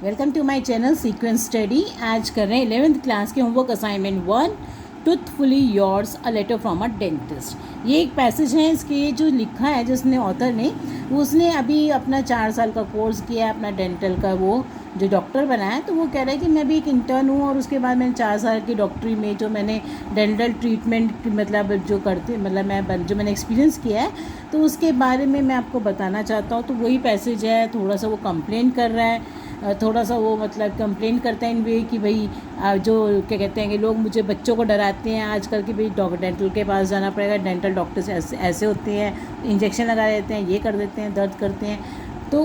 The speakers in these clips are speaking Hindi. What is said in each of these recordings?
Welcome to my channel sequence study. आज कर रहे हैं 11th क्लास के homework assignment 1 truthfully yours a letter from a dentist. ये एक पैसेज है, इसके जो लिखा है जिसने ऑथर ने, उसने अभी अपना 4 साल का कोर्स किया है अपना डेंटल का, वो जो डॉक्टर बना है। तो वो कह रहा है कि मैं भी एक इंटर्न हूँ और उसके बाद मैंने 4 साल की डॉक्टरी में जो मैंने डेंटल ट्रीटमेंट मतलब जो करते मतलब मैं जो मैंने एक्सपीरियंस किया है, तो उसके बारे में मैं आपको बताना चाहता हूँ। तो वही पैसेज है, थोड़ा सा वो कंप्लेन कर रहा है, थोड़ा सा वो मतलब कंप्लेन करता है इन वे कि भाई जो क्या कहते हैं कि लोग मुझे बच्चों को डराते हैं आजकल कि भाई डेंटल के पास जाना पड़ेगा, डेंटल डॉक्टर्स ऐसे होते हैं, इंजेक्शन लगा देते हैं, ये कर देते हैं, दर्द करते हैं। तो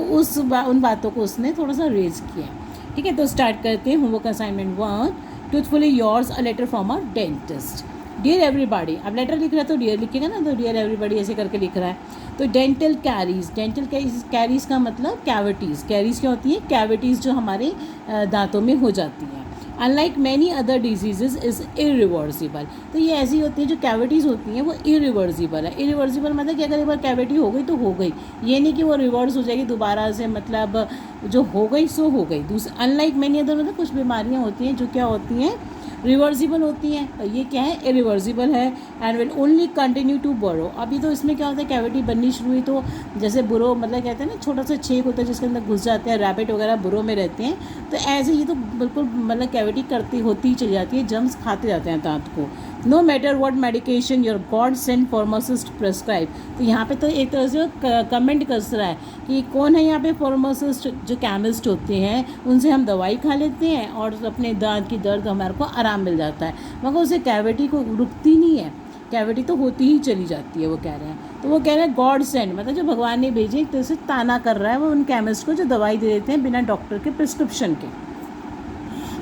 उन बातों को उसने थोड़ा सा रेज किया। ठीक है, तो स्टार्ट करते हैं homework assignment 1 truthfully yours a letter from a dentist. Dear everybody, अब लेटर लिख रहा है तो डियर लिखेगा ना, तो डियर एवरीबॉडी ऐसे करके लिख रहा है। तो डेंटल कैरीज का मतलब कैविटीज़। कैरीज क्या होती है? कैविटीज़ जो हमारे दांतों में हो जाती हैं। Unlike many other diseases is irreversible. तो ये ऐसी होती है जो कैविटीज़ होती हैं वो इरिवर्सिबल है। इरिवर्सिबल मतलब कि अगर एक बार कैविटी हो गई तो हो गई, ये नहीं कि वो रिवर्स हो जाएगी दोबारा से, मतलब जो हो गई सो हो गई। अनलाइक मैनी अदर मतलब कुछ बीमारियाँ होती हैं जो क्या होती हैं, रिवर्सिबल होती हैं, और ये क्या है, इरिवर्सिबल है। And will only continue to burrow. अभी तो इसमें क्या होता है, कैविटी बननी शुरू हुई तो जैसे बुरो मतलब कहते हैं ना, छोटा सा छेद होता है जिसके अंदर घुस जाते हैं, रैबिट वगैरह बुरो में रहते हैं। तो ऐसे ये तो बिल्कुल मतलब कैविटी होती ही चली जाती है, जम्स खाते जाते हैं दांत को। No matter what medication your god send pharmacist prescribe. तो यहाँ पे तो एक तरह से कमेंट कर रहा है कि कौन है यहाँ पे फार्मासिस्ट, जो केमिस्ट होते हैं, उनसे हम दवाई खा लेते हैं और अपने दांत की दर्द हमारे को आराम मिल जाता है, मगर उसे कैविटी को रुकती नहीं है, कैविटी तो होती ही चली जाती है, वो कह रहे हैं। तो वो कह रहे हैं गॉड सेंड मतलब जो भगवान ने भेजे, एक तरह से ताना कर रहा है वो उन केमिस्ट को जो दवाई दे देते हैं बिना डॉक्टर के प्रिस्क्रिप्शन के।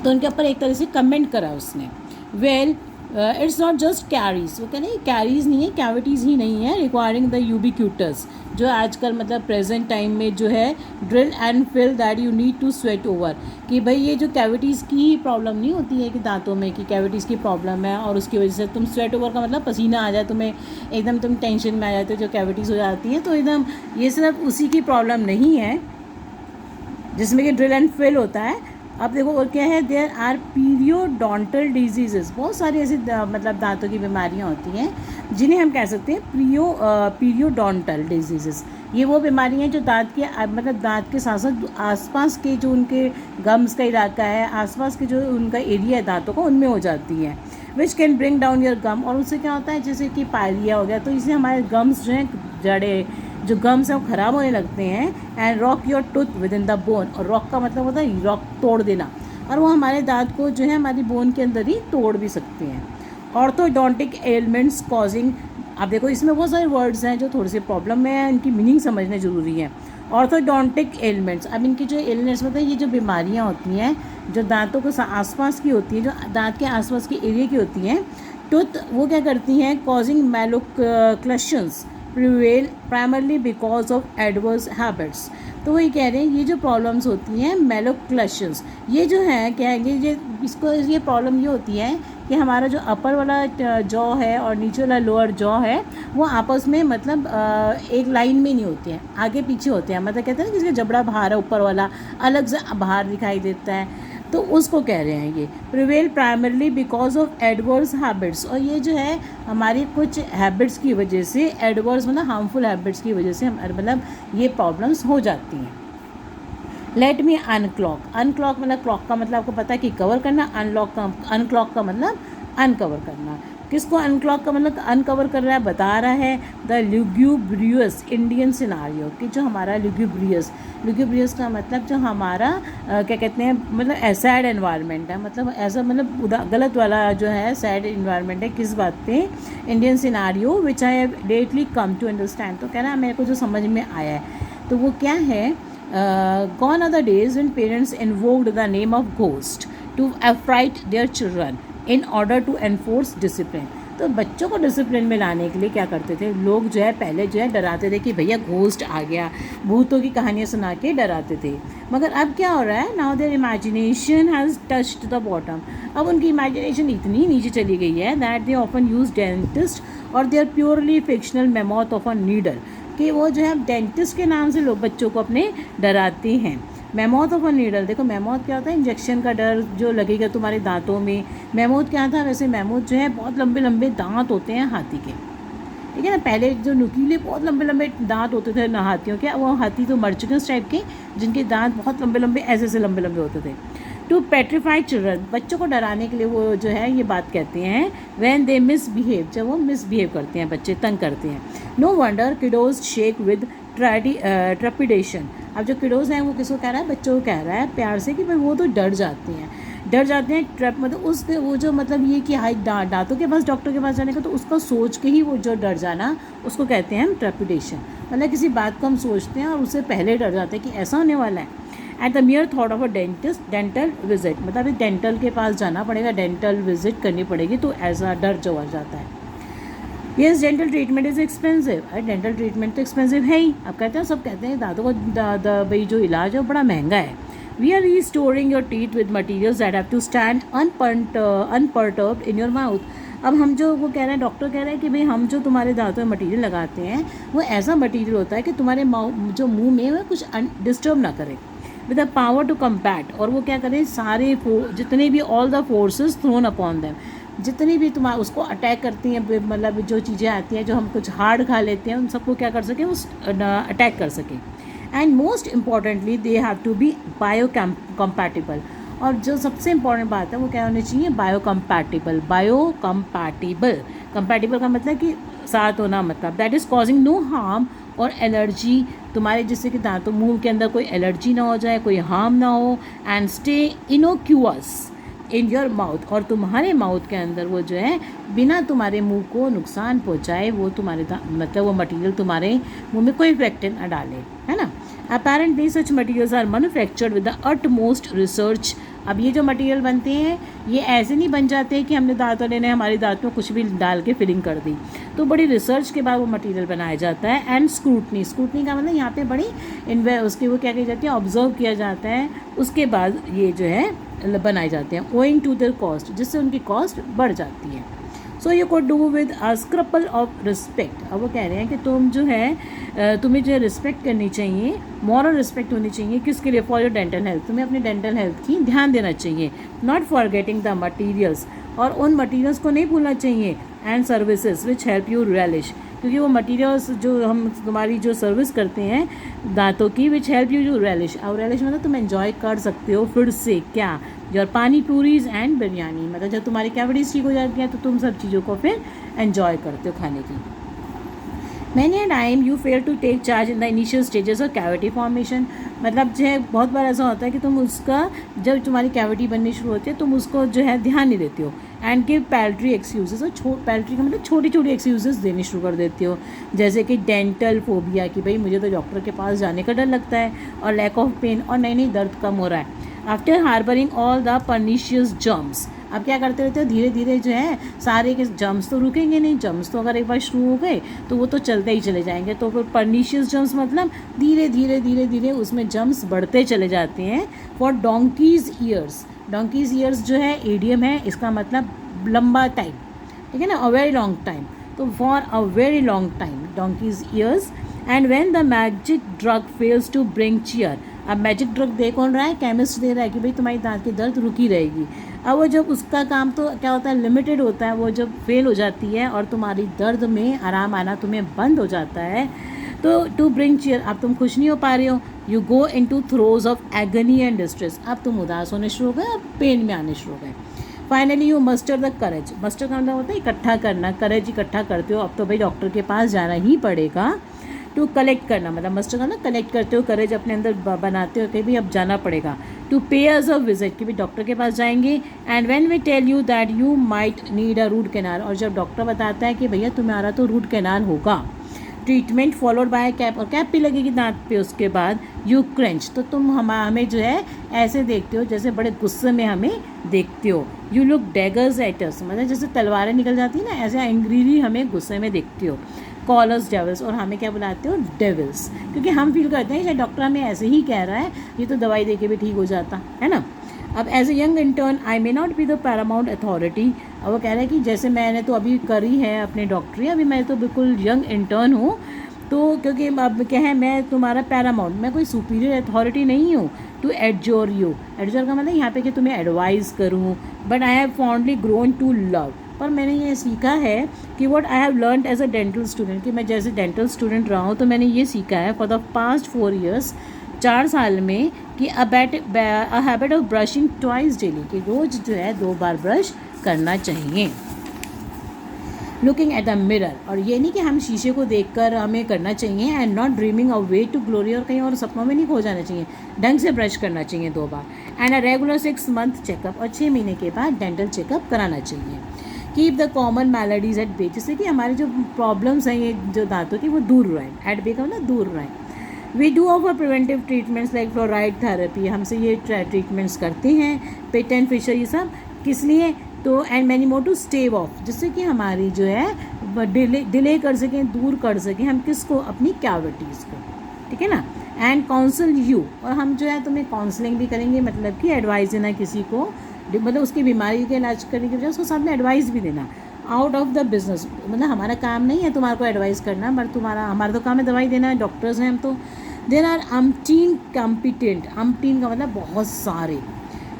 तो उनके ऊपर एक तरह से कमेंट करा उसने। Well it's not just carries, वो कह रहे हैं कैरीज नहीं है, कैविटीज़ ही नहीं है, रिक्वायरिंग द यूबिक्यूटस, जो आजकल मतलब प्रेजेंट टाइम में जो है drill and fill that you need to sweat over. कि भाई ये जो कैविटीज़ की ही प्रॉब्लम नहीं होती है कि दांतों में कि कैविटीज़ की प्रॉब्लम है और उसकी वजह से तुम स्वेट ओवर का मतलब पसीना आ जाए तुम्हें, एकदम तुम टेंशन में आ जाते हो, जो कैविटीज़ हो जाती हैं। तो एकदम ये सिर्फ उसी की प्रॉब्लम नहीं है जिसमें कि ड्रिल एंड फिल होता है। अब देखो और क्या है, देयर आर पीरियोडोंटल डिजीजेस, बहुत सारी ऐसी मतलब दांतों की बीमारियां होती हैं जिन्हें हम कह सकते हैं पीरियोडोंटल डिजीजेस। ये वो बीमारियां हैं जो दांत के मतलब दांत के साथ साथ आसपास के जो उनके गम्स का इलाका है, आसपास के जो उनका एरिया है दांतों का, उनमें हो जाती हैं। Which can bring down your gum, और उससे क्या होता है जैसे कि पायरिया हो गया, तो इससे हमारे गम्स जो हैं, जड़े जो गम्स हैं वो ख़राब होने लगते हैं। And rock your tooth with in the bone, और रॉक का मतलब होता है रॉक, तोड़ देना, और वो हमारे दांत को जो है हमारी बोन के अंदर ही तोड़ भी सकते हैं। ऑर्थोडोंटिक एलिमेंट्स कॉजिंग, अब देखो इसमें बहुत सारे वर्ड्स हैं जो थोड़ी सी प्रॉब्लम में है, इनकी मीनिंग समझने ज़रूरी है। ऑर्थोडोंटिक एलिमेंट्स, अब इनकी जो एलिमेंट्स मतलब ये जो बीमारियाँ होती हैं जो दांतों के आसपास की होती हैं, जो दांत के आसपास के एरिया की होती हैं, टूथ वो क्या करती हैं, causing malocclusions prevail primarily because of adverse habits. तो वही कह रहे हैं ये जो प्रॉब्लम्स होती हैं मैलोक्लशंस, ये जो है क्या है, ये प्रॉब्लम ये होती है कि हमारा जो अपर वाला जॉ है और नीचे वाला लोअर जॉ है वो आपस में मतलब एक लाइन में नहीं होते हैं, आगे पीछे होते हैं। मतलब कहते हैं ना किसी का जबड़ा बाहर है, ऊपर वाला अलग से बाहर दिखाई देता है, तो उसको कह रहे हैं ये prevail primarily because of adverse habits. और ये जो है हमारी कुछ हैबिट्स की वजह से, एडवर्स मतलब हार्मफुल हैबिट्स की वजह से मतलब ये प्रॉब्लम्स हो जाती हैं। लेट मी अनक्लॉक, अनक्लॉक मतलब क्लॉक का मतलब आपको पता है कि कवर करना, अनक्लॉक का मतलब अनकवर करना। किसको अनक्लॉक का मतलब अनकवर कर रहा है, बता रहा है द ल्यूग्यूब्रियस इंडियन सिनारियो, कि जो हमारा ल्यूग्यूब्रियस का मतलब जो हमारा क्या कहते हैं मतलब सैड एनवायरनमेंट है, मतलब ऐसा मतलब गलत वाला जो है सैड एनवायरनमेंट है। किस बात पे, Indian scenario which I have lately come to understand. तो कह रहा है मेरे को जो समझ में आया है, तो वो क्या है, gone are the days when parents invoked the name of ghost to affright their children in order to enforce discipline। तो बच्चों को डिसिप्लिन में लाने के लिए क्या करते थे लोग, जो है पहले जो है डराते थे कि भैया घोस्ट आ गया, भूतों की कहानियाँ सुना के डराते थे। मगर अब क्या हो रहा है, now their imagination has touched the bottom. अब उनकी इमेजिनेशन इतनी नीचे चली गई है that they often use dentist और they are purely fictional mammoth of a needle, कि वो जो है डेंटिस्ट के नाम से लोग बच्चों को अपने डराते हैं। मेमोथ ऑफ अ नीडल, देखो मेमोथ क्या होता है, इंजेक्शन का डर जो लगेगा तुम्हारे दांतों में। मेमोथ क्या था, वैसे मेमोथ जो है बहुत लंबे लंबे दांत होते हैं हाथी के, ठीक है ना। पहले जो नुकीले बहुत लंबे लंबे दांत होते थे ना हाथियों के, वो हाथी तो मर चुके हैं उस टाइप के, जिनके दांत बहुत लंबे लंबे ऐसे ऐसे लंबे लंबे होते थे। टू पेट्रीफाई चिल्ड्रन, बच्चों को डराने के लिए वो जो है ये बात कहते हैं, व्हेन दे मिसबिहेव, जब वो मिसबिहेव करते हैं, बच्चे तंग करते हैं। No wonder kiddos shake with trepidation. अब जो किडोज हैं वो किसको कह रहा है, बच्चों को कह रहा है प्यार से कि भाई वो तो डर जाते हैं, डर जाते हैं। ट्रैप मतलब उसके वो जो मतलब ये कि हाई दांतों के पास डॉक्टर के पास जाने का, तो उसका सोच के ही वो जो डर जाना उसको कहते हैं हम ट्रेपिडेशन। मतलब किसी बात को हम सोचते हैं और उससे पहले डर जाते हैं कि ऐसा होने वाला है। At the मियर thought of a dental visit, मतलब डेंटल के पास जाना पड़ेगा, डेंटल विजिट करनी पड़ेगी, तो ऐसा डर जो आ जाता है। Yes dental treatment is expensive, अरे डेंटल ट्रीटमेंट तो एक्सपेंसिव है ही। अब कहते हैं सब कहते हैं दांतों का भाई जो इलाज है वो बड़ा महंगा है। We are restoring your teeth with materials that have to stand unperturbed in your mouth. अब हम जो वो कह रहे हैं, डॉक्टर कह रहे हैं कि भाई हम जो तुम्हारे दांतों में मटीरियल लगाते हैं वो ऐसा मटीरियल होता है कि तुम्हारे जो मुंह में वो कुछ डिस्टर्ब ना करे, with the power to combat, और वो क्या करें, सारे जितने भी all the forces thrown upon them, जितनी भी तुम्हारा उसको अटैक करती हैं, मतलब जो चीज़ें आती हैं जो हम कुछ हार्ड खा लेते हैं, उन सबको क्या कर सकें, उस अटैक कर सकें। And most importantly they have to be biocompatible, और जो सबसे इम्पॉर्टेंट बात है वो क्या होनी चाहिए, बायो कंपैटिबल। कंपैटिबल का मतलब कि साथ होना, मतलब that is causing no harm और एलर्जी, तुम्हारे जिससे कि दांतों मुंह के अंदर कोई एलर्जी ना हो जाए, कोई हार्म ना हो, and stay innocuous in your mouth, और तुम्हारे माउथ के अंदर वो जो है बिना तुम्हारे मुंह को नुकसान पहुंचाए वो तुम्हारे मतलब वो मटेरियल तुम्हारे मुंह में कोई इफेक्ट ना डाले, है ना। Apparently such materials are manufactured with the utmost research. अब ये जो मटेरियल बनते हैं ये ऐसे नहीं बन जाते कि हमने दांत वाले ने हमारे दांत में कुछ भी डाल के फिलिंग कर दी, तो बड़ी रिसर्च के बाद वो मटेरियल बनाया जाता है। एंड स्क्रूटनी का मतलब यहाँ पे बड़ी उसकी वो क्या कही जाती है, ऑब्जर्व किया जाता है, उसके बाद ये जो है बनाए जाते हैं। ओइंग टू देयर कॉस्ट, जिससे उनकी कॉस्ट बढ़ जाती है। So you could do with a scruple of respect. अब वो कह रहे हैं कि तुम जो है तुम्हें जो है रिस्पेक्ट करनी चाहिए, मॉरल रिस्पेक्ट होनी चाहिए, किसके लिए, फॉर योर डेंटल हेल्थ, तुम्हें अपने डेंटल हेल्थ की ध्यान देना चाहिए। नॉट फॉरगेटिंग द मटीरियल्स, और उन मटीरियल्स को नहीं भूलना चाहिए, and services which help you relish, क्योंकि वो मटीरियल्स जो हम तुम्हारी जो सर्विस करते हैं दांतों की, विच हेल्प यू रियलिश। और रियलिश मतलब तुम एंजॉय कर सकते हो फिर से क्या, योर पानी पूरीज एंड बिरयानी, मतलब जब तुम्हारी कैविटीज ठीक हो जाती हैं तो तुम सब चीज़ों को फिर एंजॉय करते हो खाने की। Many a time you fail to take charge in the initial stages of cavity formation, मतलब जो है बहुत बार ऐसा होता है कि तुम उसका जब तुम्हारी कैविटी बननी शुरू होती है तुम उसको जो है ध्यान नहीं देती हो। एंड गिव पैल्ट्री एक्सक्यूजेस, और पैल्ट्री का मतलब छोटी छोटी एक्सक्यूजेस देनी शुरू कर देती हो, जैसे कि डेंटल फोबिया, कि भाई मुझे तो डॉक्टर के पास जाने का डर लगता है, और लैक ऑफ पेन, और नहीं दर्द कम हो रहा है। After harbouring all the pernicious germs, अब क्या करते रहते हो, धीरे धीरे जो है सारे के जर्म्स तो रुकेंगे नहीं, जर्म्स तो अगर एक बार शुरू हो गए तो वो तो चलते ही चले जाएंगे, तो फिर पर्निशियस जर्म्स मतलब धीरे धीरे धीरे धीरे उसमें जर्म्स बढ़ते चले जाते हैं। For donkey's years, donkey's years जो है एडियम है, इसका मतलब लंबा टाइम, ठीक है ना, अ वेरी लॉन्ग टाइम, तो for a very long time donkeys years. And when the magic drug fails to bring cheer, अब मैजिक ड्रग दे कौन रहा है, केमिस्ट दे रहा है कि भाई तुम्हारी दांत की दर्द रुकी रहेगी। अब वो जब उसका काम तो क्या होता है, लिमिटेड होता है, वो जब फेल हो जाती है और तुम्हारी दर्द में आराम आना तुम्हें बंद हो जाता है, तो टू ब्रिंग चीयर, अब तुम खुश नहीं हो पा रहे हो, you go in to throes of agony and distress, अब तुम उदास होने शुरू हो गए, अब पेन में आने शुरू हो गए। Finally you muster the courage, muster का मतलब होता है इकट्ठा करना, करेज इकट्ठा करते हो, अब तो भाई डॉक्टर के पास जाना ही पड़ेगा। टू कलेक्ट करना मतलब मस्टर का ना कलेक्ट करते हो, करेज अपने अंदर बनाते हो कि भाई अब जाना पड़ेगा। टू पे अस अ विजिट, कि भाई डॉक्टर के पास जाएंगे। And when we tell you that you might need a root canal, और जब डॉक्टर बताता है कि भैया तुम्हारा तो रूट कैनाल होगा। ट्रीटमेंट फॉलोड बाय कैप, और कैप भी लगेगी दांत पे, उसके बाद यू क्रेंच, तो तुम हमें जो है ऐसे देखते हो जैसे बड़े गुस्से में हमें देखते हो। You look daggers at us, मतलब जैसे तलवारें निकल जाती है ना, ऐसे एंग्रीली हमें गुस्से में देखते हो। कॉलर्स डेविल्स, और हमें क्या बुलाते हो, डेविल्स, क्योंकि हम फील करते हैं कि डॉक्टर हमें ऐसे ही कह रहा है, ये तो दवाई दे के भी ठीक हो जाता है ना। अब as a young intern I may not be the paramount authority, अब वो कह रहे हैं कि जैसे मैंने तो अभी करी है अपनी डॉक्टरी, अभी मैं तो बिल्कुल यंग इंटर्न हूँ, तो क्योंकि अब क्या है, मैं तुम्हारा पैरामाउंट, मैं कोई सुपीरियर अथॉरिटी नहीं हूँ, टू एडजोर यू, एडजोर का मतलब यहाँ पे कि तुम्हें एडवाइस करूँ, but I have fondly grown to love, पर मैंने ये सीखा है कि what I have learned as a dental student, कि मैं जैसे डेंटल स्टूडेंट रहा हूँ तो मैंने ये सीखा है फॉर द पास्ट 4 years, 4 साल में, कि a habit of brushing twice daily, कि रोज़ जो है 2 बार ब्रश करना चाहिए। लुकिंग एट द मिरर, और ये नहीं कि हम शीशे को देखकर हमें करना चाहिए, and not dreaming of way to glory, और कहीं और सपनों में नहीं खो जाना चाहिए, ढंग से ब्रश करना चाहिए 2 बार, and a regular 6 month checkup, और 6 महीने के बाद डेंटल चेकअप कराना चाहिए। Keep the common maladies at bay, जिससे कि हमारे जो प्रॉब्लम्स हैं ये जो दांतों की वो दूर रहें, एट बे का मतलब दूर रहें। We do offer preventive treatments like fluoride therapy, हमसे ये ट्रीटमेंट्स करते हैं, पेटेंट फिशर, ये सब किस लिए, तो and many more to stave off, जिससे कि हमारी जो है डिले कर सकें, दूर कर सकें हम किसको, अपनी कैविटीज़ को, ठीक है ना। एंड काउंसिल यू, और हम जो है तुम्हें काउंसलिंग भी करेंगे, मतलब कि एडवाइस देना किसी को, मतलब उसकी बीमारी के इलाज करने के बजाय उसको साथ में एडवाइस भी देना। आउट ऑफ द बिजनेस, मतलब हमारा काम नहीं है तुम्हारे को एडवाइस करना, बट हमारा तो काम है दवाई देना, डॉक्टर्स हैं हम तो। देर आर अम्पटीन कॉम्पिटेंट, अम्पटीन का मतलब बहुत सारे,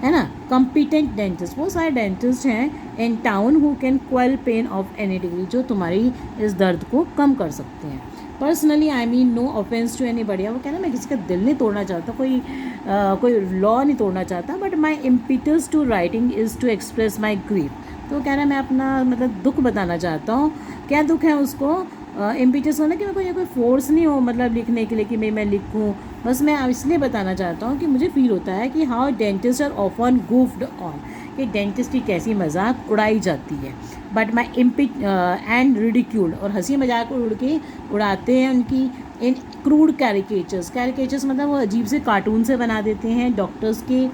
है ना, कॉम्पिटेंट डेंटिस्ट, बहुत सारे डेंटिस्ट हैं in town who can quell pain of any degree, जो तुम्हारी इस दर्द को कम कर सकते हैं। Personally I mean no offence to anybody, वो कहना मैं किसी का दिल नहीं तोड़ना चाहता, कोई लॉ नहीं तोड़ना चाहता, but my impetus to writing is to express my grief, तो कह रहा है मैं अपना मतलब दुख बताना चाहता हूँ। क्या दुख है उसको, इम्पिटस होना कि मेरे को ये कोई फोर्स नहीं हो मतलब लिखने के लिए कि मैं लिखूँ, बस मैं इसलिए बताना चाहता हूँ कि मुझे फील होता है कि how dentist are often goofed on, कि डेंटिस्ट की कैसी मजाक उड़ाई जाती है, but my impede and ridiculed, और हंसी मजाक उड़ाते हैं उनकी, इन क्रूड कैरिकेचर्स मतलब वो अजीब से कार्टून से बना देते हैं डॉक्टर्स के,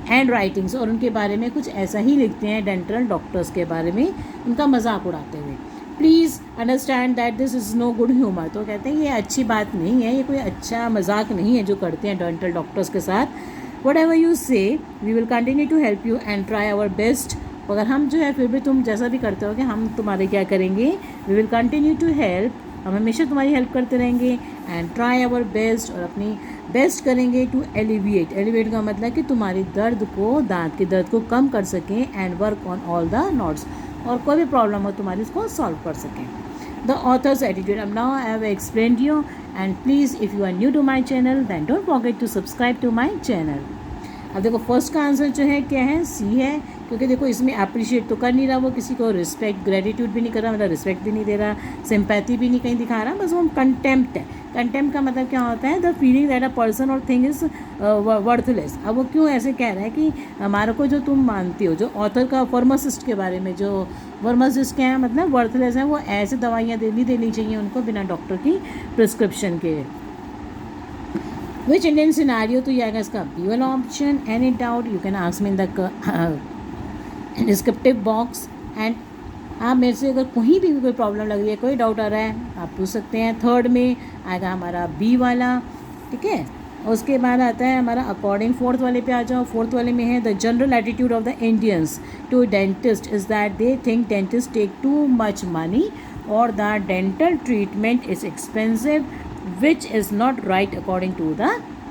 हैंड राइटिंग्स, और उनके बारे में कुछ ऐसा ही लिखते हैं डेंटल डॉक्टर्स के बारे में, उनका मजाक उड़ाते हुए। Please understand that this is no good humour, तो कहते हैं ये अच्छी बात नहीं है, ये कोई अच्छा मजाक नहीं है जो करते हैं डेंटल डॉक्टर्स के साथ। Whatever you say we will continue to help you and try our best, अगर हम जो है फिर भी तुम जैसा भी करते हो कि हम तुम्हारे क्या करेंगे, we will continue to help, हम हमेशा तुम्हारी हेल्प करते रहेंगे, एंड ट्राई आवर बेस्ट, और अपनी बेस्ट करेंगे टू एलिवेट का मतलब कि तुम्हारी दर्द को, दांत के दर्द को कम कर सकें, and work on all the knots, और कोई भी प्रॉब्लम हो तुम्हारी उसको सॉल्व कर सकें। द ऑथर्स एटीट्यूड, अब now I have explained you, and please if you are new to my channel then don't forget to subscribe to my channel. अब देखो फर्स्ट का आंसर जो है क्या है, सी है, क्योंकि देखो इसमें अप्रिशिएट तो कर नहीं रहा वो किसी को, रिस्पेक्ट ग्रेटिट्यूड भी नहीं कर रहा, मतलब रिस्पेक्ट भी नहीं दे रहा, सिंपैथी भी नहीं कहीं दिखा रहा, बस वो कंटेम्प्ट है। कंटेम्प्ट का मतलब क्या होता है, the feeling that a person और थिंग इज़ वर्थलेस। अब वो क्यों ऐसे कह रहा है कि हमारे को जो तुम मानती हो, जो ऑथर का फार्मासिस्ट के बारे में, जो फार्मासिस्ट क्या है मतलब वर्थलेस है, वो ऐसे दवाइयाँ देनी चाहिए उनको बिना डॉक्टर की प्रिस्क्रिप्शन के। विच इंडियन सिनारियो, तो ये आएगा इसका बी वाला option. Any doubt you can ask me in the descriptive box, and आप मेरे से अगर कहीं भी कोई प्रॉब्लम लग रही है, कोई डाउट आ रहा है, आप पूछ सकते हैं। थर्ड में आएगा हमारा बी वाला, ठीक है। उसके बाद आता है हमारा अकॉर्डिंग, फोर्थ वाले पे आ जाओ। फोर्थ वाले में है the general attitude of the Indians to dentist is that they think dentist take too much money और the dental treatment is expensive which is not right according to the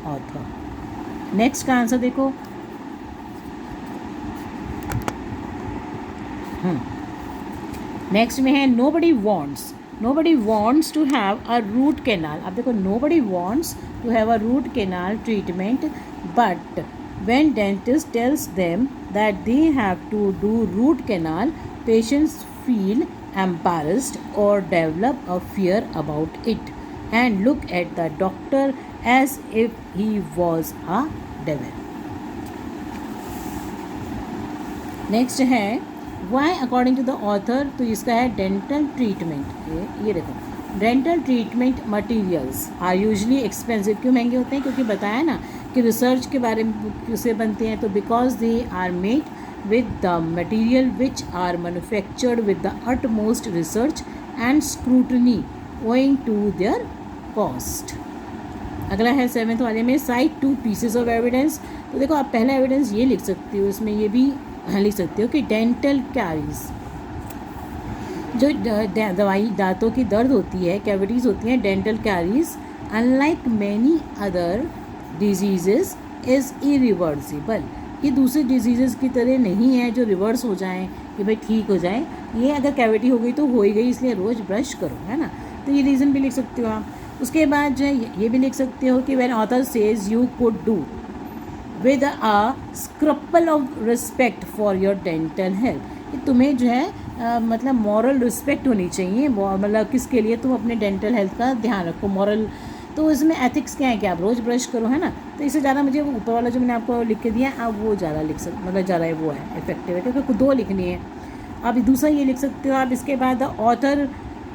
author. Next का आंसर देखो, नेक्स्ट में है nobody wants to have a root canal. अब देखो nobody wants to have a root canal treatment, but when dentist tells them that they have to do root canal, patients feel embarrassed or develop a fear about it and look at the doctor as if he was a devil. Next है why according to the author, तो इसका है डेंटल ट्रीटमेंट। ये देखो dental treatment materials are usually expensive, क्यों महंगे होते हैं, क्योंकि बताया ना कि रिसर्च के बारे में से बनते हैं, तो because they are made with the material which are manufactured with the utmost research and scrutiny owing to their cost. अगला है सेवेंथ वाले में साइट 2 pieces of evidence। तो देखो आप पहला एविडेंस ये लिख सकते हो, इसमें ये भी लिख सकते हो कि डेंटल कैरीज, जो दवाई दांतों की दर्द होती है, कैविटीज़ होती हैं, dental caries unlike many other diseases is irreversible. ये दूसरे डिजीज़ की तरह नहीं है जो रिवर्स हो जाएं कि भाई ठीक हो जाए। ये अगर कैविटी हो गई तो हो ही गई, इसलिए रोज़ ब्रश करो, है ना। तो ये रीज़न भी लिख सकते हो आप। उसके बाद जो है ये भी लिख सकते हो कि when author says you could do with a scruple of respect for your dental health, कि तुम्हें जो है मतलब मॉरल रिस्पेक्ट होनी चाहिए, मतलब किसके लिए, तुम अपने डेंटल हेल्थ का ध्यान रखो। मॉरल तो इसमें एथिक्स क्या है कि आप रोज़ ब्रश करो, है ना। तो इससे ज़्यादा मुझे वो ऊपर वाला जो मैंने आपको लिख के दिया आप वो ज़्यादा लिख सकते, मतलब ज़्यादा वो है इफेक्टिव है, क्योंकि 2 लिखनी है। अब दूसरा ये लिख सकते हो आप। इसके बाद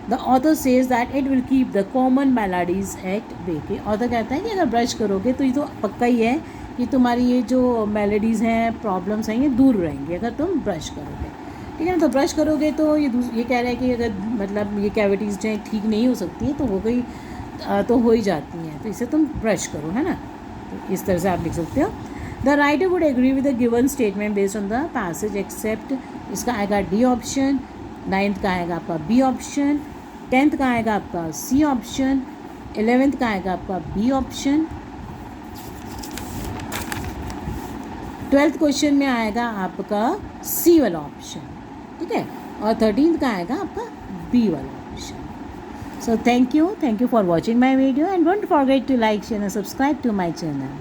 the author says that it will keep the common maladies at bay, कि ऑथर कहता है कि अगर ब्रश करोगे तो ये तो पक्का ही है कि तुम्हारी ये जो मेलोडीज़ हैं, प्रॉब्लम्स हैं, ये दूर रहेंगी अगर तुम ब्रश करोगे, ठीक है ना। तो ब्रश करोगे तो ये कह रहा है कि अगर मतलब ये कैविटीज़ जो हैं ठीक नहीं हो सकती हैं तो हो गई तो हो ही जाती हैं, तो इसे तुम ब्रश करो, है ना। तो इस तरह से आप लिख सकते हो। The writer would agree with the given statement based on the passage except, इसका आएगा डी ऑप्शन, 9th का आएगा आपका बी ऑप्शन, 10th का आएगा आपका सी ऑप्शन, 11th का आएगा आपका बी ऑप्शन, 12th क्वेश्चन में आएगा आपका सी वाला ऑप्शन, ठीक है, और 13th का आएगा आपका बी वाला option. So thank you for watching my video, and don't forget to like, share and subscribe to my channel.